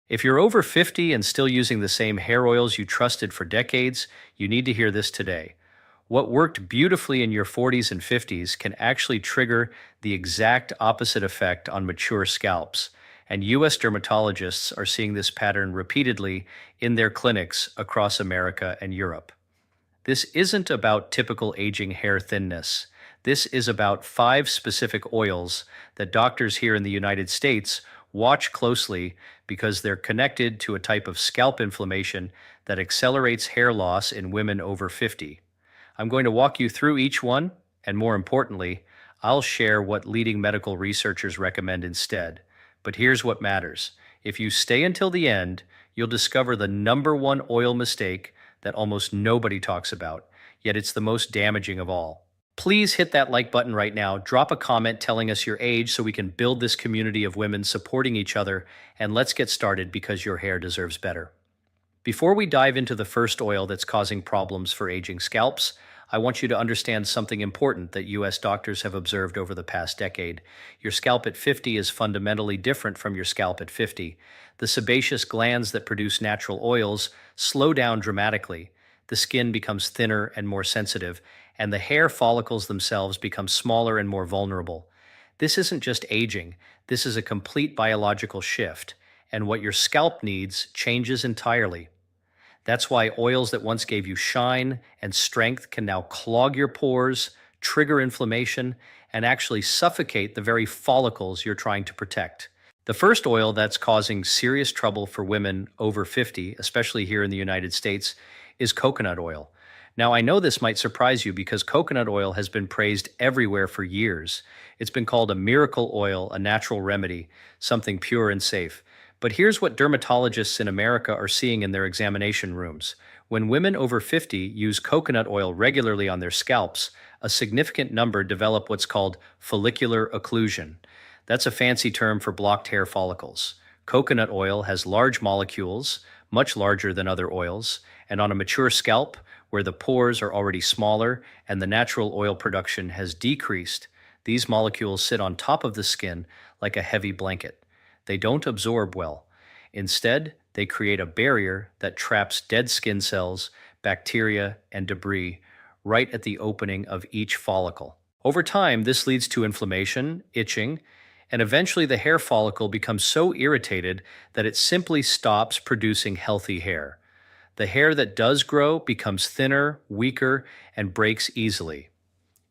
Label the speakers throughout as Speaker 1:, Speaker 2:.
Speaker 1: If you're over 50 and still using the same hair oils you trusted for decades, you need to hear this today. What worked beautifully in your 40s and 50s can actually trigger the exact opposite effect on mature scalps. And US dermatologists are seeing this pattern repeatedly in their clinics across America and Europe. This isn't about typical aging hair thinness. This is about five specific oils that doctors here in the United States watch closely because they're connected to a type of scalp inflammation that accelerates hair loss in women over 50. I'm going to walk you through each one, and more importantly, I'll share what leading medical researchers recommend instead. But here's what matters. If you stay until the end, you'll discover the number one oil mistake that almost nobody talks about, yet it's the most damaging of all. Please hit that like button right now, drop a comment telling us your age so we can build this community of women supporting each other, and let's get started because your hair deserves better. Before we dive into the first oil that's causing problems for aging scalps, I want you to understand something important that US doctors have observed over the past decade. Your scalp at 50 is fundamentally different from your scalp at 50. The sebaceous glands that produce natural oils slow down dramatically. The skin becomes thinner and more sensitive, and the hair follicles themselves become smaller and more vulnerable. This isn't just aging, this is a complete biological shift, and what your scalp needs changes entirely. That's why oils that once gave you shine and strength can now clog your pores, trigger inflammation, and actually suffocate the very follicles you're trying to protect. The first oil that's causing serious trouble for women over 50, especially here in the United States, is coconut oil. Now, I know this might surprise you because coconut oil has been praised everywhere for years. It's been called a miracle oil, a natural remedy, something pure and safe. But here's what dermatologists in America are seeing in their examination rooms. When women over 50 use coconut oil regularly on their scalps, a significant number develop what's called follicular occlusion. That's a fancy term for blocked hair follicles. Coconut oil has large molecules, much larger than other oils, and on a mature scalp, where the pores are already smaller and the natural oil production has decreased, these molecules sit on top of the skin like a heavy blanket. They don't absorb well. Instead, they create a barrier that traps dead skin cells, bacteria, and debris right at the opening of each follicle. Over time, this leads to inflammation, itching, and eventually the hair follicle becomes so irritated that it simply stops producing healthy hair. The hair that does grow becomes thinner, weaker, and breaks easily.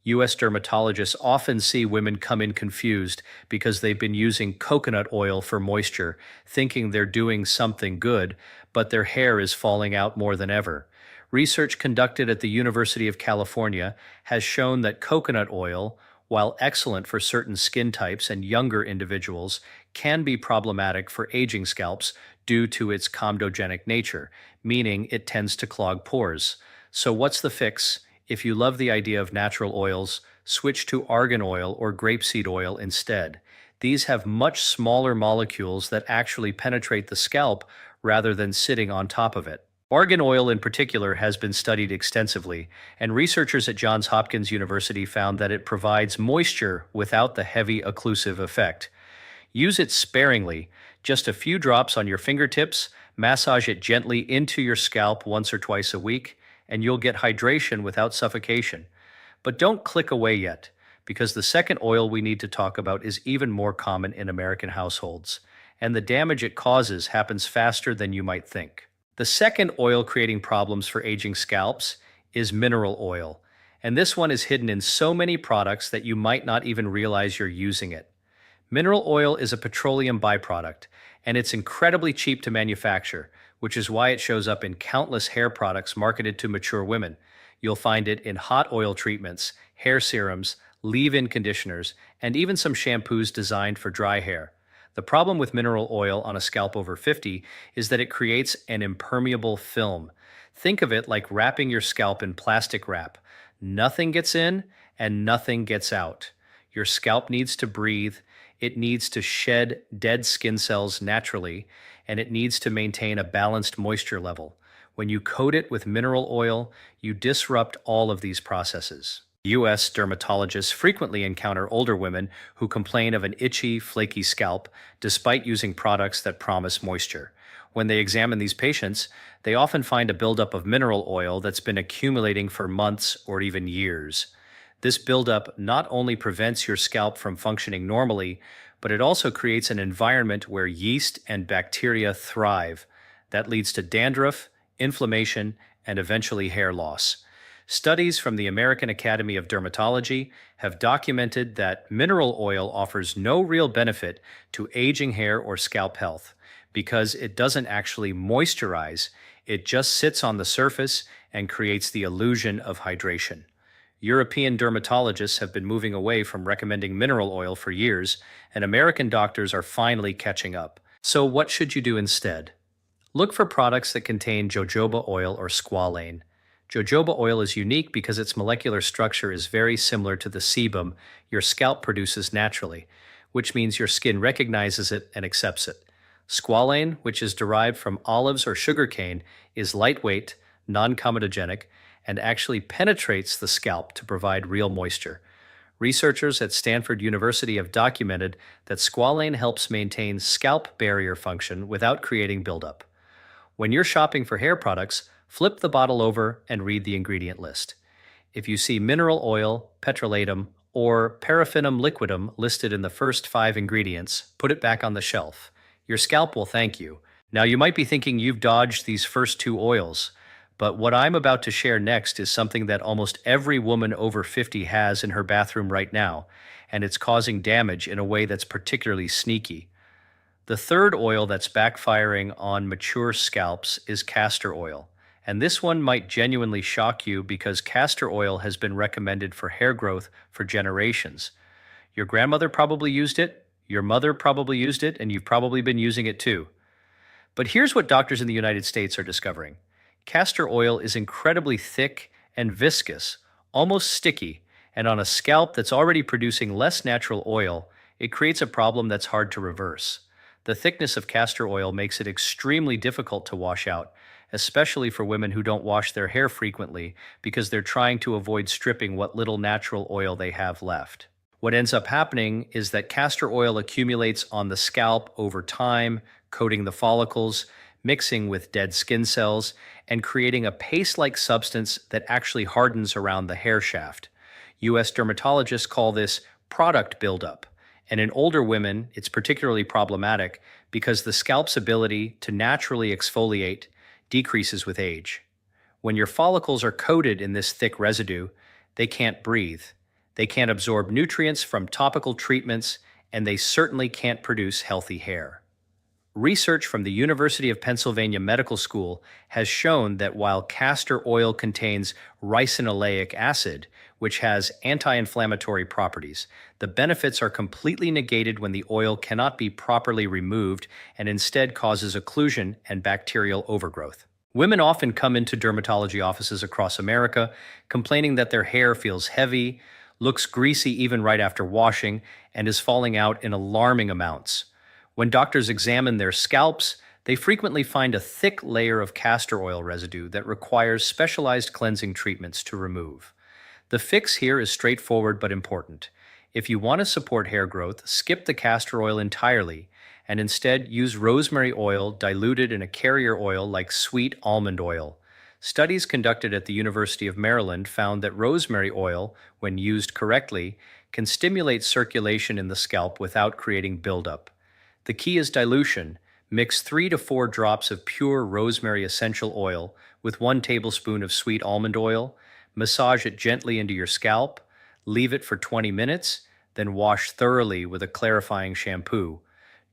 Speaker 1: US dermatologists often see women come in confused because they've been using coconut oil for moisture, thinking they're doing something good, but their hair is falling out more than ever. Research conducted at the University of California has shown that coconut oil, while excellent for certain skin types and younger individuals, can be problematic for aging scalps due to its comedogenic nature, meaning it tends to clog pores. So what's the fix? If you love the idea of natural oils, switch to argan oil or grapeseed oil instead. These have much smaller molecules that actually penetrate the scalp rather than sitting on top of it. Argan oil in particular has been studied extensively, and researchers at Johns Hopkins University found that it provides moisture without the heavy occlusive effect. Use it sparingly, just a few drops on your fingertips, massage it gently into your scalp once or twice a week, and you'll get hydration without suffocation. But don't click away yet, because the second oil we need to talk about is even more common in American households, and the damage it causes happens faster than you might think. The second oil creating problems for aging scalps is mineral oil, and this one is hidden in so many products that you might not even realize you're using it. Mineral oil is a petroleum byproduct, and it's incredibly cheap to manufacture, which is why it shows up in countless hair products marketed to mature women. You'll find it in hot oil treatments, hair serums, leave-in conditioners, and even some shampoos designed for dry hair. The problem with mineral oil on a scalp over 50 is that it creates an impermeable film. Think of it like wrapping your scalp in plastic wrap. Nothing gets in and nothing gets out. Your scalp needs to breathe, it needs to shed dead skin cells naturally, and it needs to maintain a balanced moisture level. When you coat it with mineral oil, you disrupt all of these processes. U.S. dermatologists frequently encounter older women who complain of an itchy, flaky scalp despite using products that promise moisture. When they examine these patients, they often find a buildup of mineral oil that's been accumulating for months or even years. This buildup not only prevents your scalp from functioning normally, but it also creates an environment where yeast and bacteria thrive. That leads to dandruff, inflammation, and eventually hair loss. Studies from the American Academy of Dermatology have documented that mineral oil offers no real benefit to aging hair or scalp health because it doesn't actually moisturize, it just sits on the surface and creates the illusion of hydration. European dermatologists have been moving away from recommending mineral oil for years, and American doctors are finally catching up. So, what should you do instead? Look for products that contain jojoba oil or squalane. Jojoba oil is unique because its molecular structure is very similar to the sebum your scalp produces naturally, which means your skin recognizes it and accepts it. Squalane, which is derived from olives or sugarcane, is lightweight, non-comedogenic, and actually penetrates the scalp to provide real moisture. Researchers at Stanford University have documented that squalane helps maintain scalp barrier function without creating buildup. When you're shopping for hair products, flip the bottle over and read the ingredient list. If you see mineral oil, petrolatum, or paraffinum liquidum listed in the first 5 ingredients, put it back on the shelf. Your scalp will thank you. Now, you might be thinking you've dodged these first 2 oils, but what I'm about to share next is something that almost every woman over 50 has in her bathroom right now, and it's causing damage in a way that's particularly sneaky. The third oil that's backfiring on mature scalps is castor oil. And this one might genuinely shock you because castor oil has been recommended for hair growth for generations. Your grandmother probably used it, your mother probably used it, and you've probably been using it too. But here's what doctors in the United States are discovering. Castor oil is incredibly thick and viscous, almost sticky, and on a scalp that's already producing less natural oil, it creates a problem that's hard to reverse. The thickness of castor oil makes it extremely difficult to wash out, especially for women who don't wash their hair frequently because they're trying to avoid stripping what little natural oil they have left. What ends up happening is that castor oil accumulates on the scalp over time, coating the follicles, mixing with dead skin cells, and creating a paste-like substance that actually hardens around the hair shaft. U.S. dermatologists call this product buildup. And in older women, it's particularly problematic because the scalp's ability to naturally exfoliate decreases with age. When your follicles are coated in this thick residue, they can't breathe. They can't absorb nutrients from topical treatments, and they certainly can't produce healthy hair. Research from the University of Pennsylvania Medical School has shown that while castor oil contains ricinoleic acid, which has anti-inflammatory properties, the benefits are completely negated when the oil cannot be properly removed and instead causes occlusion and bacterial overgrowth. Women often come into dermatology offices across America complaining that their hair feels heavy, looks greasy even right after washing, and is falling out in alarming amounts. When doctors examine their scalps, they frequently find a thick layer of castor oil residue that requires specialized cleansing treatments to remove. The fix here is straightforward but important. If you want to support hair growth, skip the castor oil entirely and instead use rosemary oil diluted in a carrier oil like sweet almond oil. Studies conducted at the University of Maryland found that rosemary oil, when used correctly, can stimulate circulation in the scalp without creating buildup. The key is dilution. Mix 3 to 4 drops of pure rosemary essential oil with 1 tablespoon of sweet almond oil. Massage it gently into your scalp, leave it for 20 minutes, then wash thoroughly with a clarifying shampoo.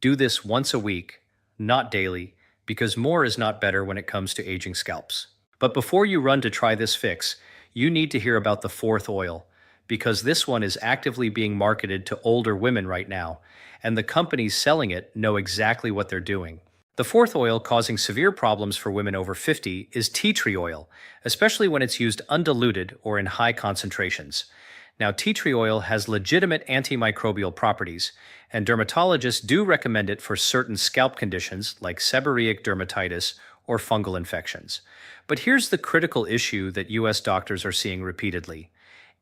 Speaker 1: Do this once a week, not daily, because more is not better when it comes to aging scalps. But before you run to try this fix, you need to hear about the 4th oil, because this one is actively being marketed to older women right now, and the companies selling it know exactly what they're doing. The 4th oil causing severe problems for women over 50 is tea tree oil, especially when it's used undiluted or in high concentrations. Now, tea tree oil has legitimate antimicrobial properties, and dermatologists do recommend it for certain scalp conditions like seborrheic dermatitis or fungal infections. But here's the critical issue that U.S. doctors are seeing repeatedly.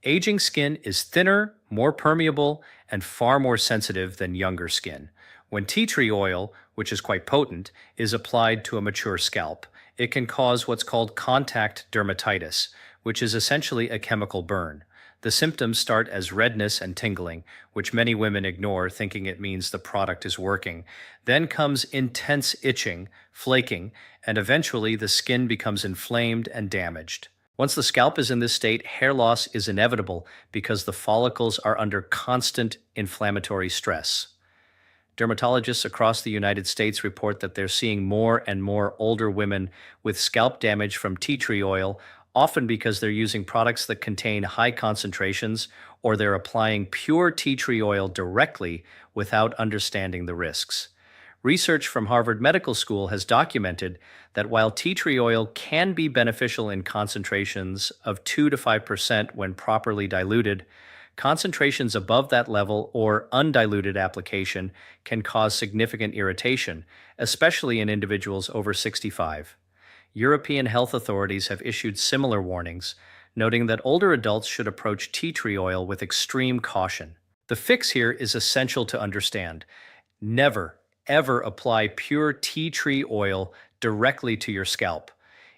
Speaker 1: Aging skin is thinner, more permeable, and far more sensitive than younger skin. When tea tree oil, which is quite potent, is applied to a mature scalp, it can cause what's called contact dermatitis, which is essentially a chemical burn. The symptoms start as redness and tingling, which many women ignore, thinking it means the product is working. Then comes intense itching, flaking, and eventually the skin becomes inflamed and damaged. Once the scalp is in this state, hair loss is inevitable because the follicles are under constant inflammatory stress. Dermatologists across the United States report that they're seeing more and more older women with scalp damage from tea tree oil, often because they're using products that contain high concentrations or they're applying pure tea tree oil directly without understanding the risks. Research from Harvard Medical School has documented that while tea tree oil can be beneficial in concentrations of 2 to 5% when properly diluted, concentrations above that level or undiluted application can cause significant irritation, especially in individuals over 65. European health authorities have issued similar warnings, noting that older adults should approach tea tree oil with extreme caution. The fix here is essential to understand. Never, ever apply pure tea tree oil directly to your scalp.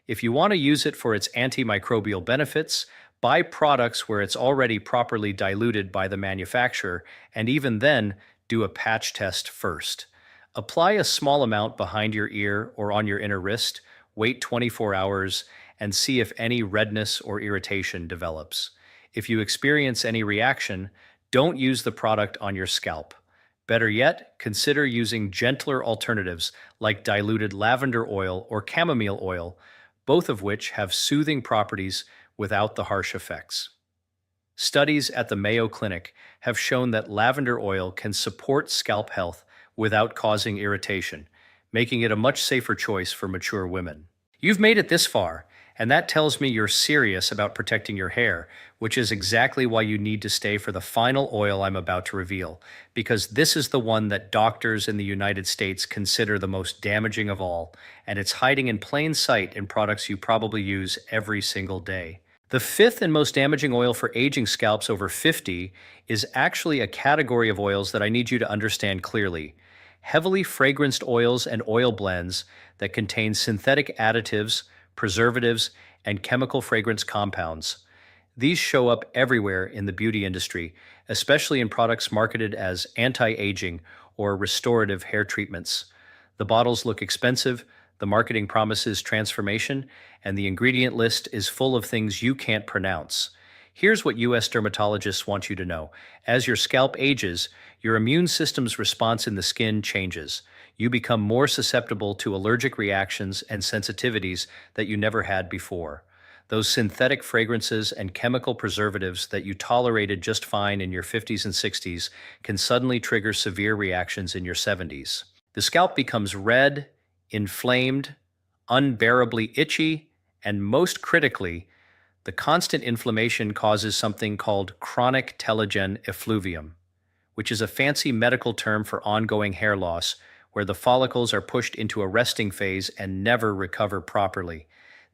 Speaker 1: If you want to use it for its antimicrobial benefits, buy products where it's already properly diluted by the manufacturer, and even then, do a patch test first. Apply a small amount behind your ear or on your inner wrist, wait 24 hours, and see if any redness or irritation develops. If you experience any reaction, don't use the product on your scalp. Better yet, consider using gentler alternatives like diluted lavender oil or chamomile oil, both of which have soothing properties without the harsh effects. Studies at the Mayo Clinic have shown that lavender oil can support scalp health without causing irritation, making it a much safer choice for mature women. You've made it this far, and that tells me you're serious about protecting your hair, which is exactly why you need to stay for the final oil I'm about to reveal, because this is the one that doctors in the United States consider the most damaging of all, and it's hiding in plain sight in products you probably use every single day. The fifth and most damaging oil for aging scalps over 50 is actually a category of oils that I need you to understand clearly. Heavily fragranced oils and oil blends that contain synthetic additives, preservatives, and chemical fragrance compounds. These show up everywhere in the beauty industry, especially in products marketed as anti-aging or restorative hair treatments. The bottles look expensive, the marketing promises transformation, and the ingredient list is full of things you can't pronounce. Here's what US dermatologists want you to know. As your scalp ages, your immune system's response in the skin changes. You become more susceptible to allergic reactions and sensitivities that you never had before. Those synthetic fragrances and chemical preservatives that you tolerated just fine in your 50s and 60s can suddenly trigger severe reactions in your 70s. The scalp becomes red, inflamed, unbearably itchy, and most critically, the constant inflammation causes something called chronic telogen effluvium, which is a fancy medical term for ongoing hair loss, where the follicles are pushed into a resting phase and never recover properly.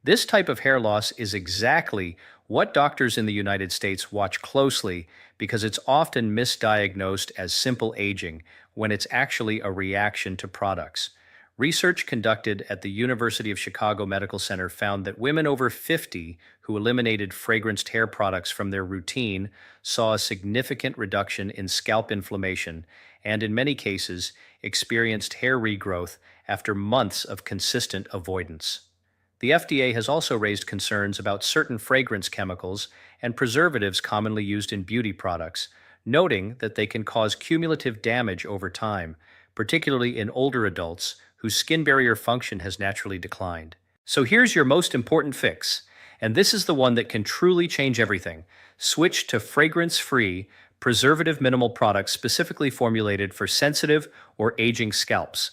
Speaker 1: This type of hair loss is exactly what doctors in the United States watch closely because it's often misdiagnosed as simple aging when it's actually a reaction to products. Research conducted at the University of Chicago Medical Center found that women over 50 who eliminated fragranced hair products from their routine saw a significant reduction in scalp inflammation and, in many cases, experienced hair regrowth after months of consistent avoidance. The FDA has also raised concerns about certain fragrance chemicals and preservatives commonly used in beauty products, noting that they can cause cumulative damage over time, particularly in older adults whose skin barrier function has naturally declined. So here's your most important fix, and this is the one that can truly change everything. Switch to fragrance-free, preservative-minimal products specifically formulated for sensitive or aging scalps.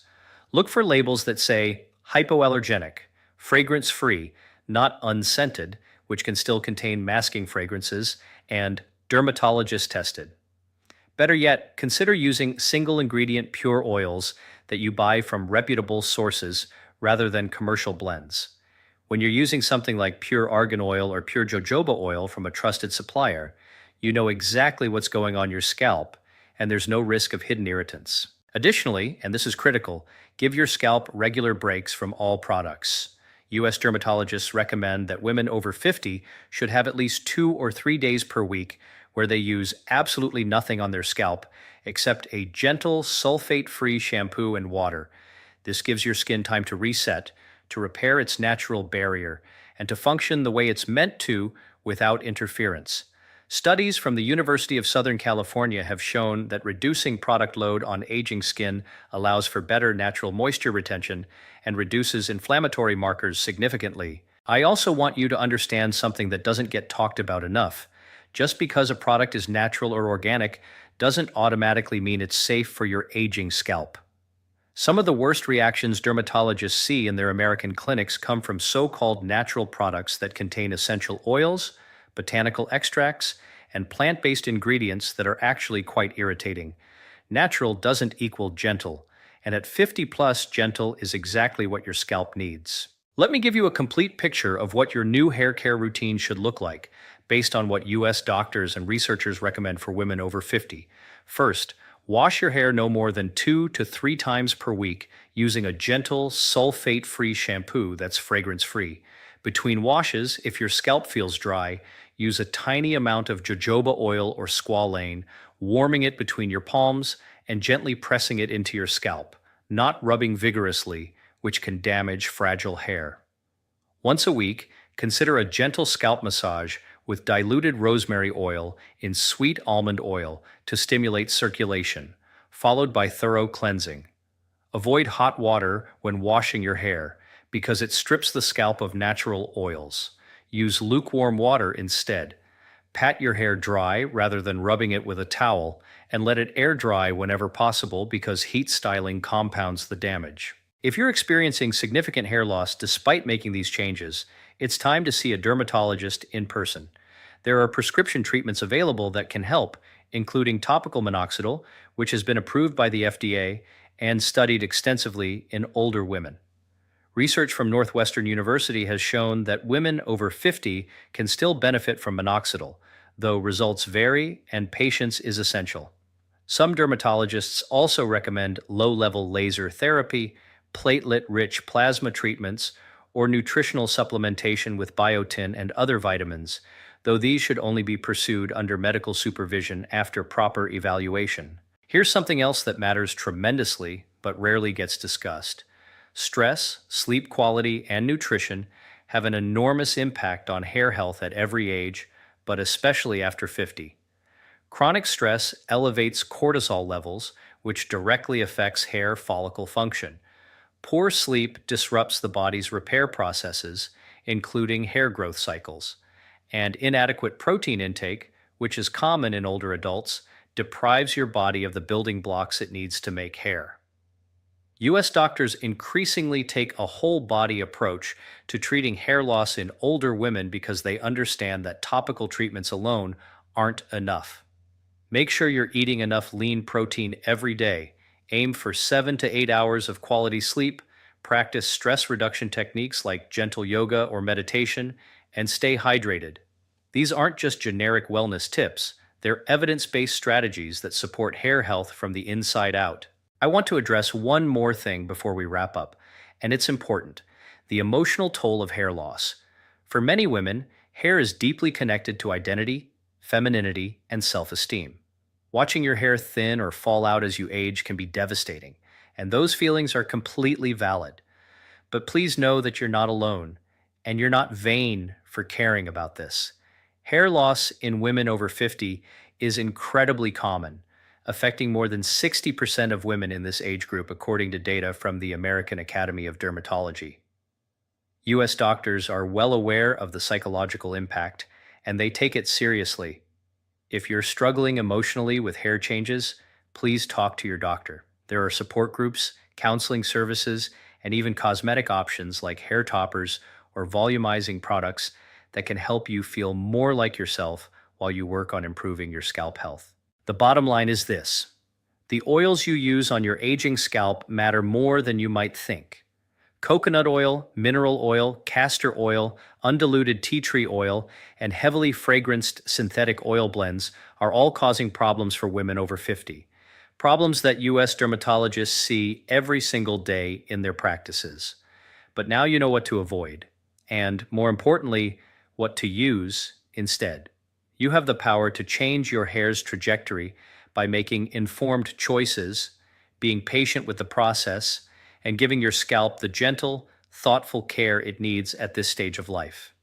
Speaker 1: Look for labels that say hypoallergenic, fragrance-free, not unscented, which can still contain masking fragrances, and dermatologist tested. Better yet, consider using single-ingredient pure oils that you buy from reputable sources rather than commercial blends. When you're using something like pure argan oil or pure jojoba oil from a trusted supplier, You know exactly what's going on your scalp, and there's no risk of hidden irritants. Additionally, and this is critical, give your scalp regular breaks from all products. U.S. dermatologists recommend that women over 50 should have at least 2 or 3 days per week where they use absolutely nothing on their scalp except a gentle, sulfate-free shampoo and water. This gives your skin time to reset, to repair its natural barrier, and to function the way it's meant to without interference. Studies from the University of Southern California have shown that reducing product load on aging skin allows for better natural moisture retention and reduces inflammatory markers significantly. I also want you to understand something that doesn't get talked about enough. Just because a product is natural or organic doesn't automatically mean it's safe for your aging scalp. Some of the worst reactions dermatologists see in their American clinics come from so-called natural products that contain essential oils, botanical extracts, and plant-based ingredients that are actually quite irritating. Natural doesn't equal gentle, and at 50 plus, gentle is exactly what your scalp needs. Let me give you a complete picture of what your new hair care routine should look like, based on what US doctors and researchers recommend for women over 50. First, wash your hair no more than 2 to 3 times per week using a gentle, sulfate-free shampoo that's fragrance-free. Between washes, if your scalp feels dry, use a tiny amount of jojoba oil or squalane, warming it between your palms and gently pressing it into your scalp, not rubbing vigorously, which can damage fragile hair. Once a week, consider a gentle scalp massage with diluted rosemary oil in sweet almond oil to stimulate circulation, followed by thorough cleansing. Avoid hot water when washing your hair because it strips the scalp of natural oils. Use lukewarm water instead. Pat your hair dry rather than rubbing it with a towel, and let it air dry whenever possible because heat styling compounds the damage. If you're experiencing significant hair loss despite making these changes, it's time to see a dermatologist in person. There are prescription treatments available that can help, including topical minoxidil, which has been approved by the FDA and studied extensively in older women. Research from Northwestern University has shown that women over 50 can still benefit from minoxidil, though results vary and patience is essential. Some dermatologists also recommend low-level laser therapy, platelet-rich plasma treatments, or nutritional supplementation with biotin and other vitamins, though these should only be pursued under medical supervision after proper evaluation. Here's something else that matters tremendously but rarely gets discussed. Stress, sleep quality, and nutrition have an enormous impact on hair health at every age, but especially after 50. Chronic stress elevates cortisol levels, which directly affects hair follicle function. Poor sleep disrupts the body's repair processes, including hair growth cycles. And inadequate protein intake, which is common in older adults, deprives your body of the building blocks it needs to make hair. U.S. doctors increasingly take a whole body approach to treating hair loss in older women because they understand that topical treatments alone aren't enough. Make sure you're eating enough lean protein every day. Aim for 7 to 8 hours of quality sleep, practice stress reduction techniques like gentle yoga or meditation, and stay hydrated. These aren't just generic wellness tips, they're evidence-based strategies that support hair health from the inside out. I want to address one more thing before we wrap up, and it's important: the emotional toll of hair loss. For many women, hair is deeply connected to identity, femininity, and self-esteem. Watching your hair thin or fall out as you age can be devastating, and those feelings are completely valid. But please know that you're not alone, and you're not vain for caring about this. Hair loss in women over 50 is incredibly common, affecting more than 60% of women in this age group, according to data from the American Academy of Dermatology. U.S. doctors are well aware of the psychological impact, and they take it seriously. If you're struggling emotionally with hair changes, please talk to your doctor. There are support groups, counseling services, and even cosmetic options like hair toppers or volumizing products that can help you feel more like yourself while you work on improving your scalp health. The bottom line is this: the oils you use on your aging scalp matter more than you might think. Coconut oil, mineral oil, castor oil, undiluted tea tree oil, and heavily fragranced synthetic oil blends are all causing problems for women over 50. Problems that US dermatologists see every single day in their practices. But now you know what to avoid, and more importantly, what to use instead. You have the power to change your hair's trajectory by making informed choices, being patient with the process, and giving your scalp the gentle, thoughtful care it needs at this stage of life.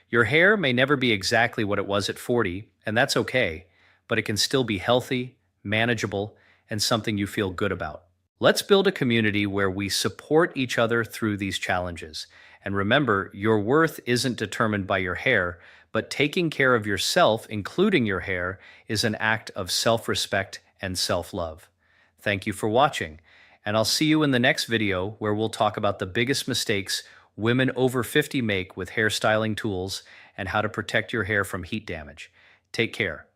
Speaker 1: Your hair may never be exactly what it was at 40, and that's okay, but it can still be healthy, manageable, and something you feel good about. Let's build a community where we support each other through these challenges. And remember, your worth isn't determined by your hair, but taking care of yourself, including your hair, is an act of self-respect and self-love. Thank you for watching, and I'll see you in the next video where we'll talk about the biggest mistakes women over 50 make with hairstyling tools and how to protect your hair from heat damage. Take care.